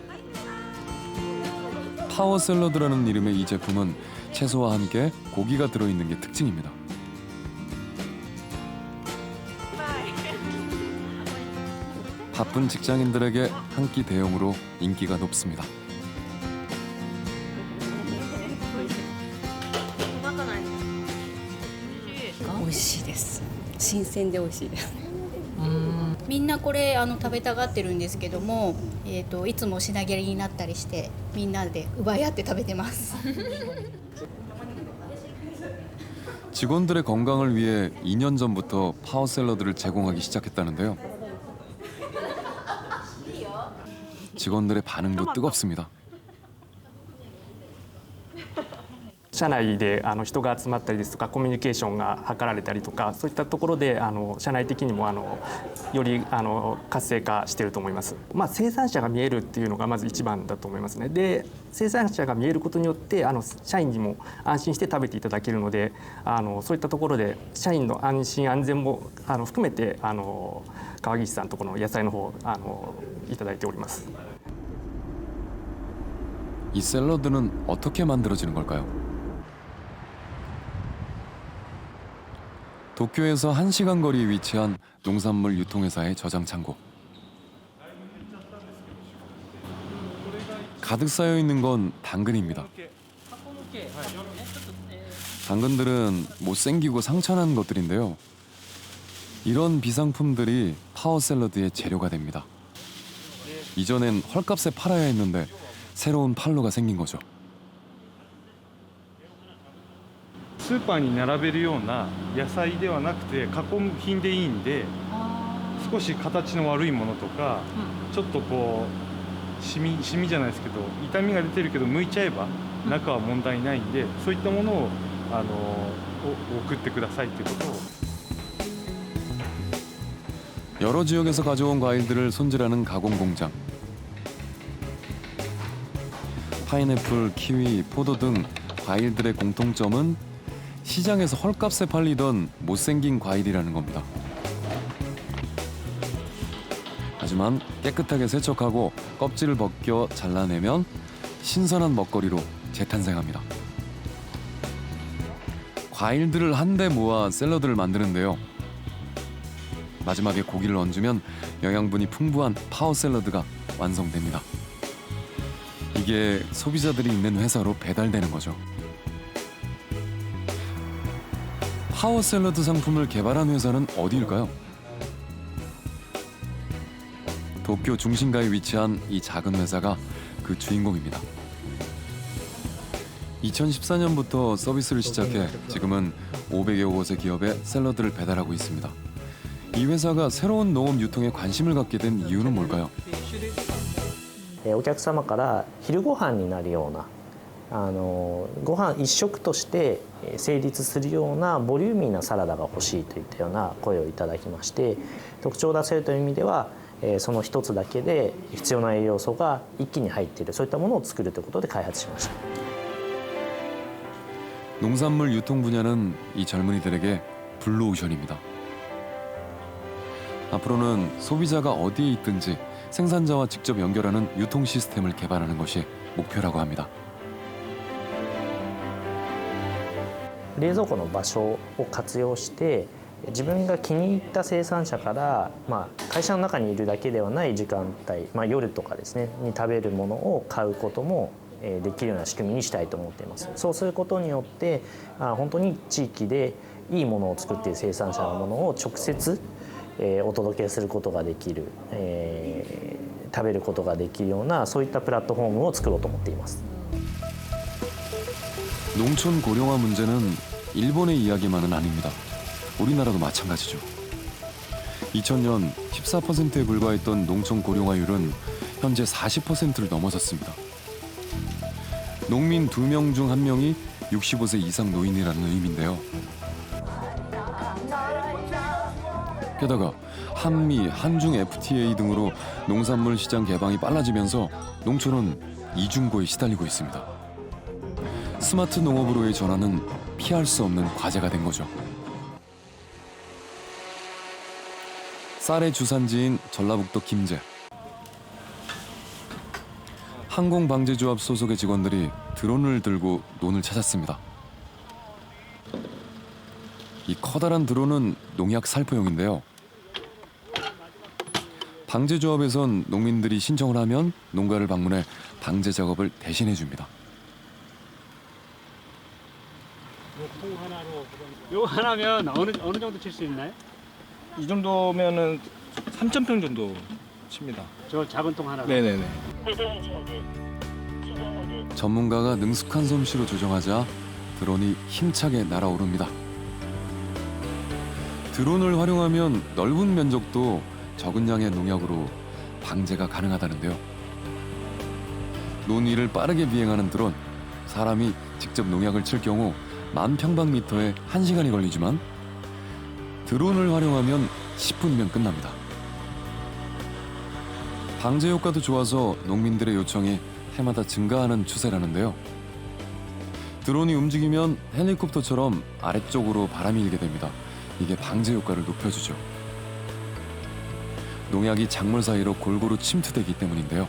파워 샐러드라는 이름의 이 제품은 채소와 함께 고기가 들어있는 게 특징입니다. 바쁜 직장인들에게 한 끼 대용으로 인기가 높습니다. 美味しいです。新鮮で美味しいです。みんなこれ食べたがってるんですけども、いつも品切れになったりしてみんなで奪い合って食べてます。 직원들의 건강을 위해 2년 전부터 파워 샐러드를 제공하기 시작했다는데요. 직원들의 반응도 뜨겁습니다. 社内で人が集まったりですとかコミュニケーションが図られたりとかそういったところで社内的にもより活性化していると思います。生産者が見えるっていうのがまず一番だと思いますね。で生産者が見えることによって社員にも安心して食べていただけるのでそういったところで社員の安心安全も含めて川岸さんとこの野菜の方いただいております。 이 샐러드는 어떻게 만들어지는 걸까요? 도쿄에서 1시간 거리에 위치한 농산물 유통회사의 저장 창고. 가득 쌓여 있는 건 당근입니다. 당근들은 못생기고 상처난 것들인데요. 이런 비상품들이 파워 샐러드의 재료가 됩니다. 이전엔 헐값에 팔아야 했는데 새로운 판로가 생긴 거죠. スーパーに並べるような野菜ではなくて加工品でいいんで少し形の悪いものとかちょっとこうシミじゃないですけど痛みが出てるけど剥いちゃえば中は問題ないんでそういったものを送ってくださいということを 여러 지역에서 가져온 과일들을 손질하는 가공 공장. 파인애플, 키위, 포도 등 과일들의 공통점은 시장에서 헐값에 팔리던 못생긴 과일이라는 겁니다. 하지만 깨끗하게 세척하고 껍질을 벗겨 잘라내면 신선한 먹거리로 재탄생합니다. 과일들을 한데 모아 샐러드를 만드는데요. 마지막에 고기를 얹으면 영양분이 풍부한 파워 샐러드가 완성됩니다. 이게 소비자들이 있는 회사로 배달되는 거죠. 파워 샐러드 상품을 개발한 회사는 어디일까요? 도쿄 중심가에 위치한 이 작은 회사가 그 주인공입니다. 2014년부터 서비스를 시작해 지금은 500여 곳의 기업에 샐러드를 배달하고 있습니다. 이 회사가 새로운 농업 유통에 관심을 갖게 된 이유는 뭘까요? お客様から昼ご飯になるようなご飯一食として成立するようなボリューミーなサラダが欲しいといったような声をいただきまして特徴を出せるという意味ではその一つだけで必要な栄養素が一気に入っているそういったものを作るということで開発しました。 농산물 유통 분야는 이 젊은이들에게 블루오션입니다. 앞으로는 소비자가 어디에 있든지 생산자와 직접 연결하는 유통 시스템을 개발하는 것이 목표라고 합니다. 冷蔵庫の場所を活用して自分が気に入った生産者から、会社の中にいるだけではない時間帯、夜とかですねに食べるものを買うこともできるような仕組みにしたいと思っています。そうすることによって本当に地域でいいものを作っている生産者のものを直接お届けすることができる、食べることができるようなそういったプラットフォームを作ろうと思っています。 농촌 고령화 문제는 일본의 이야기만은 아닙니다. 우리나라도 마찬가지죠. 2000년 14%에 불과했던 농촌 고령화율은 현재 40%를 넘어섰습니다. 농민 2명 중 1명이 65세 이상 노인이라는 의미인데요. 게다가 한미, 한중 FTA 등으로 농산물 시장 개방이 빨라지면서 농촌은 이중고에 시달리고 있습니다. 스마트 농업으로의 전환은 피할 수 없는 과제가 된 거죠. 쌀의 주산지인 전라북도 김제. 항공방제조합 소속의 직원들이 드론을 들고 논을 찾았습니다. 이 커다란 드론은 농약 살포용인데요. 방제조합에선 농민들이 신청을 하면 농가를 방문해 방제 작업을 대신해 줍니다. 요 하나면 어느 정도 칠 수 있나요? 이 정도면은 3,000평 정도 칩니다. 저 작은 통 하나. 네네네. 전문가가 능숙한 솜씨로 조정하자 드론이 힘차게 날아오릅니다. 드론을 활용하면 넓은 면적도 적은 양의 농약으로 방제가 가능하다는데요. 논 위를 빠르게 비행하는 드론, 사람이 직접 농약을 칠 경우 10,000평방미터에 1시간이 걸리지만 드론을 활용하면 10분이면 끝납니다. 방제 효과도 좋아서 농민들의 요청이 해마다 증가하는 추세라는데요. 드론이 움직이면 헬리콥터처럼 아래쪽으로 바람이 일게 됩니다. 이게 방제 효과를 높여주죠. 농약이 작물 사이로 골고루 침투되기 때문인데요.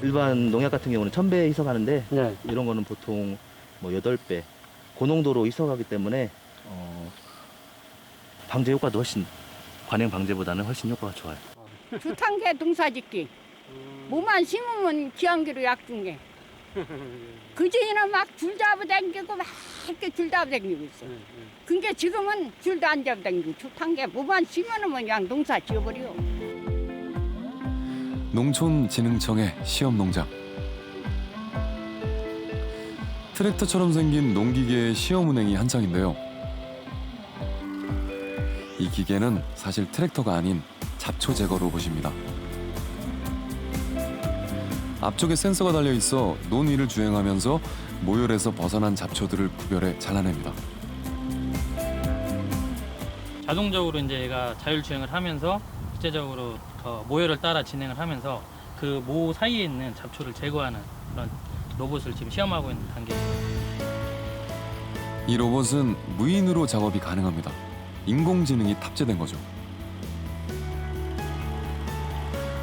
일반 농약 같은 경우는 1000배 희석하는데 이런 거는 보통 뭐 8배 고농도로 희석하기 때문에 방제 효과도 훨씬 관행 방제보다는 훨씬 효과가 좋아요. 주탄개 농사짓기. 뭐만 심으면 기한기로 약 준 게. 그전에는 막 줄 잡아당기고 막 이렇게 줄 잡아당기고 있어. 근데 지금은 줄도 안 잡아당기고 주탄개 뭐만 심으면 그냥 농사 지어버려. 농촌진흥청의 시험농장. 트랙터처럼 생긴 농기계의 시험운행이 한창인데요. 이 기계는 사실 트랙터가 아닌 잡초 제거 로봇입니다. 앞쪽에 센서가 달려 있어 논 위를 주행하면서 모열에서 벗어난 잡초들을 구별해 잘라냅니다. 자동적으로 이제 얘가 자율주행을 하면서 구체적으로 모열을 따라 진행을 하면서 그 모 사이에 있는 잡초를 제거하는 그런 로봇을 지금 시험하고 있는 단계입니다. 이 로봇은 무인으로 작업이 가능합니다. 인공지능이 탑재된 거죠.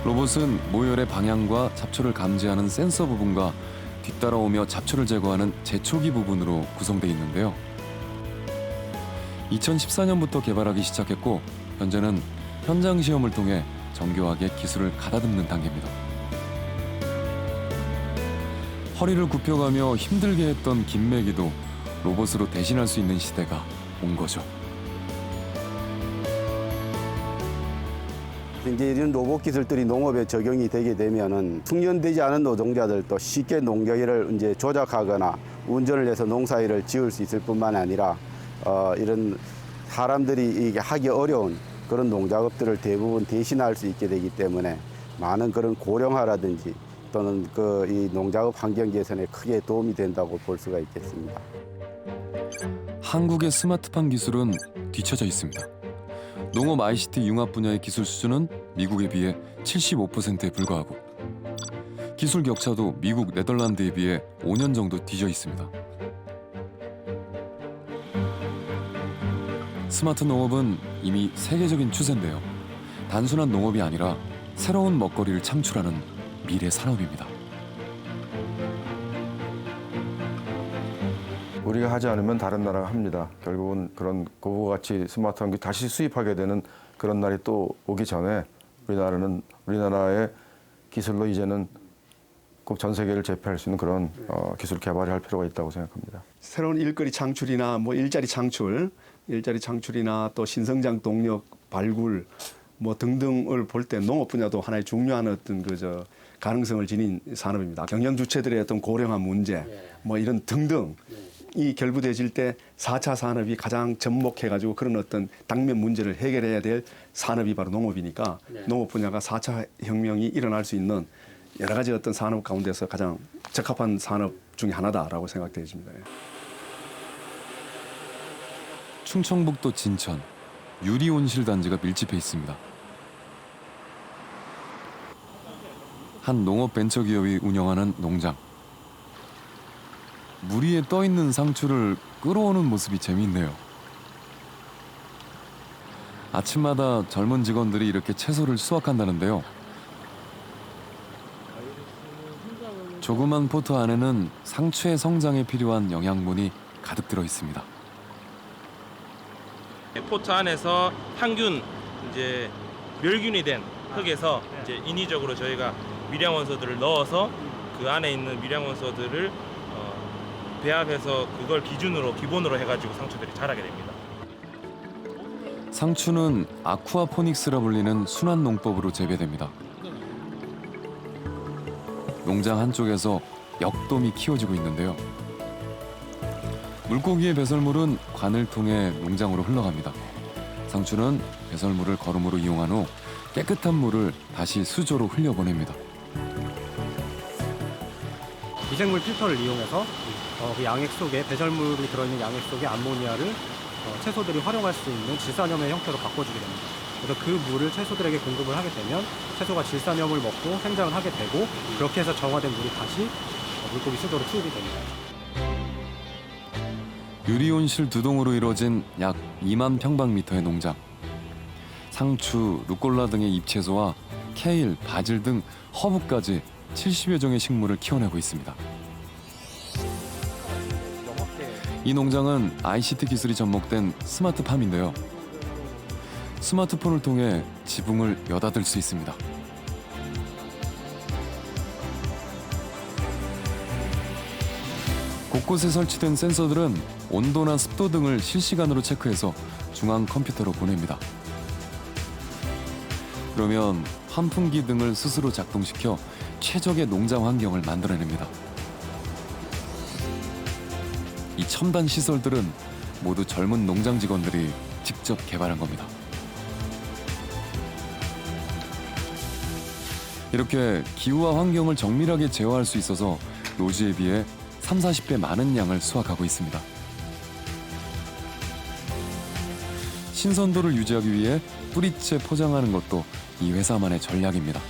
로봇은 모열의 방향과 잡초를 감지하는 센서 부분과 뒤따라오며 잡초를 제거하는 제초기 부분으로 구성되어 있는데요. 2014년부터 개발하기 시작했고 현재는 현장 시험을 통해 정교하게 기술을 가다듬는 단계입니다. 허리를 굽혀가며 힘들게 했던 김매기도 로봇으로 대신할 수 있는 시대가 온 거죠. 이제 이런 로봇 기술들이 농업에 적용이 되게 되면은 숙련되지 않은 노동자들도 쉽게 농기계를 이제 조작하거나 운전을 해서 농사일을 지을 수 있을 뿐만 아니라 이런 사람들이 이게 하기 어려운 그런 농작업들을 대부분 대신할 수 있게 되기 때문에 많은 그런 고령화라든지 또는 이 농작업 환경 개선에 크게 도움이 된다고 볼 수가 있겠습니다. 한국의 스마트팜 기술은 뒤처져 있습니다. 농업 ICT 융합 분야의 기술 수준은 미국에 비해 75%에 불과하고 기술 격차도 미국, 네덜란드에 비해 5년 정도 뒤져 있습니다. 스마트 농업은 이미 세계적인 추세인데요. 단순한 농업이 아니라 새로운 먹거리를 창출하는 미래 산업입니다. 우리가 하지 않으면 다른 나라가 합니다. 결국은 그런 그와 같이 스마트한 게 다시 수입하게 되는 그런 날이 또 오기 전에 우리나라의 기술로 이제는 꼭 전 세계를 제패할 수 있는 그런 기술 개발을 할 필요가 있다고 생각합니다. 새로운 일거리 창출이나 뭐 일자리 창출이나 또 신성장 동력 발굴 뭐 등등을 볼 때 농업 분야도 하나의 중요한 어떤 가능성을 지닌 산업입니다. 경영 주체들의 어떤 고령화 문제 뭐 이런 등등 이 결부되질 때 4차 산업이 가장 접목해가지고 그런 어떤 당면 문제를 해결해야 될 산업이 바로 농업이니까 농업 분야가 4차 혁명이 일어날 수 있는 여러 가지 어떤 산업 가운데서 가장 적합한 산업 중에 하나다라고 생각되어집니다. 충청북도 진천 유리온실 단지가 밀집해 있습니다. 한 농업 벤처 기업이 운영하는 농장. 물 위에 떠 있는 상추를 끌어오는 모습이 재미있네요. 아침마다 젊은 직원들이 이렇게 채소를 수확한다는데요. 조그만 포트 안에는 상추의 성장에 필요한 영양분이 가득 들어 있습니다. 포트 안에서 항균 이제 멸균이 된 흙에서 이제 인위적으로 저희가 미량 원소들을 넣어서 그 안에 있는 미량 원소들을 배합해서 그걸 기본으로 해가지고 상추들이 자라게 됩니다. 상추는 아쿠아포닉스라 불리는 순환 농법으로 재배됩니다. 농장 한쪽에서 역돔이 키워지고 있는데요. 물고기의 배설물은 관을 통해 농장으로 흘러갑니다. 상추는 배설물을 거름으로 이용한 후 깨끗한 물을 다시 수조로 흘려보냅니다. 미생물 필터를 이용해서 그 양액 속에 배설물이 들어있는 양액 속에 암모니아를 채소들이 활용할 수 있는 질산염의 형태로 바꿔주게 됩니다. 그래서 그 물을 채소들에게 공급을 하게 되면 채소가 질산염을 먹고 생장을 하게 되고 그렇게 해서 정화된 물이 다시 물고기 수조로 투입이 됩니다. 유리온실 2동으로 이루어진 약 2만 평방미터의 농장. 상추, 루꼴라 등의 잎채소와 케일, 바질 등 허브까지 70여 종의 식물을 키워내고 있습니다. 이 농장은 ICT 기술이 접목된 스마트팜인데요. 스마트폰을 통해 지붕을 여닫을 수 있습니다. 곳곳에 설치된 센서들은 온도나 습도 등을 실시간으로 체크해서 중앙 컴퓨터로 보냅니다. 그러면 환풍기 등을 스스로 작동시켜 최적의 농장 환경을 만들어냅니다. 이 첨단 시설들은 모두 젊은 농장 직원들이 직접 개발한 겁니다. 이렇게 기후와 환경을 정밀하게 제어할 수 있어서 노지에 비해 30-40배 많은 양을 수확하고 있습니다. 신선도를 유지하기 위해 뿌리채 포장하는 것도 이 회사만의 전략입니다.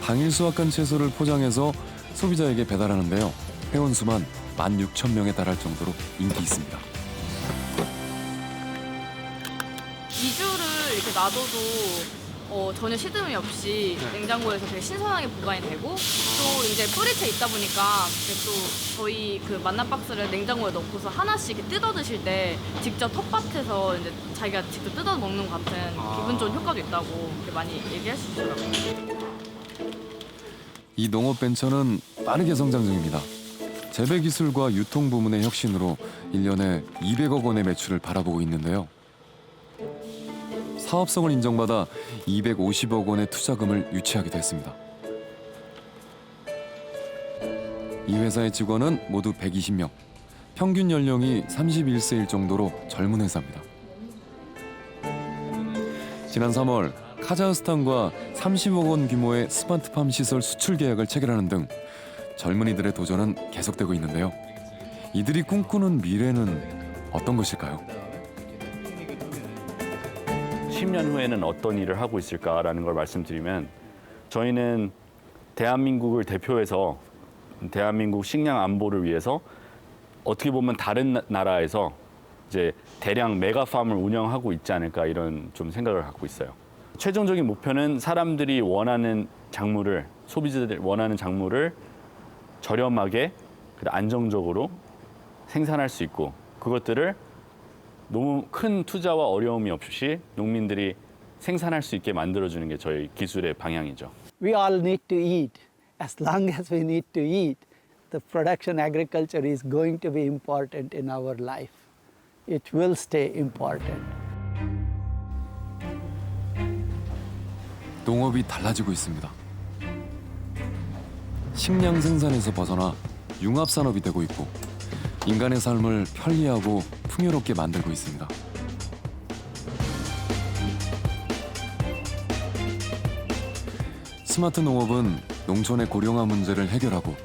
당일 수확한 채소를 포장해서 소비자에게 배달하는데요. 회원수만 16,000명에 달할 정도로 인기 있습니다. 2주를 이렇게 놔둬도 전혀 시드름이 없이 냉장고에서 되게 신선하게 보관이 되고 또 이제 뿌리채 있다 보니까 또 저희 그 만남 박스를 냉장고에 넣고서 하나씩 이렇게 뜯어 드실 때 직접 텃밭에서 이제 자기가 직접 뜯어 먹는 것 같은 기분 좋은 효과도 있다고 이렇게 많이 얘기하시더라고요. 이 농업 벤처는 빠르게 성장 중입니다. 재배 기술과 유통 부문의 혁신으로 1년에 200억 원의 매출을 바라보고 있는데요. 사업성을 인정받아 250억 원의 투자금을 유치하기도 했습니다. 이 회사의 직원은 모두 120명, 평균 연령이 31세일 정도로 젊은 회사입니다. 지난 3월 카자흐스탄과 30억 원 규모의 스마트팜 시설 수출 계약을 체결하는 등 젊은이들의 도전은 계속되고 있는데요. 이들이 꿈꾸는 미래는 어떤 것일까요? 10년 후에는 어떤 일을 하고 있을까라는 걸 말씀드리면 저희는 대한민국을 대표해서 대한민국 식량 안보를 위해서 어떻게 보면 다른 나라에서 이제 대량 메가팜을 운영하고 있지 않을까 이런 좀 생각을 갖고 있어요. 최종적인 목표는 사람들이 원하는 작물을 소비자들이 원하는 작물을 저렴하게 안정적으로 생산할 수 있고 그것들을 너무 큰 투자와 어려움이 없이 농민들이 생산할 수 있게 만들어주는 게 저희 기술의 방향이죠. We all need to eat. As long as we need to eat, the production agriculture is going to be important in our life. It will stay important. 농업이 달라지고 있습니다. 식량 생산에서 벗어나 융합 산업이 되고 있고 인간의 삶을 편리하고 풍요롭게 만들고 있습니다. 스마트 농업은 농촌의 고령화 문제를 해결하고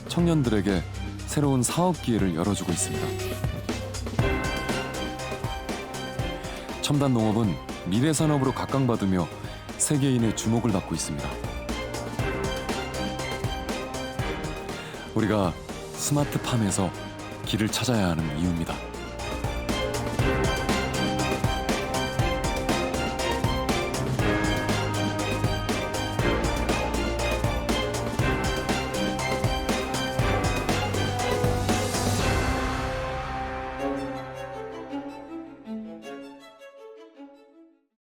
청년들에게 새로운 사업 기회를 열어주고 있습니다. 첨단 농업은 미래 산업으로 각광받으며 세계인의 주목을 받고 있습니다. 우리가 스마트팜에서 길을 찾아야 하는 이유입니다.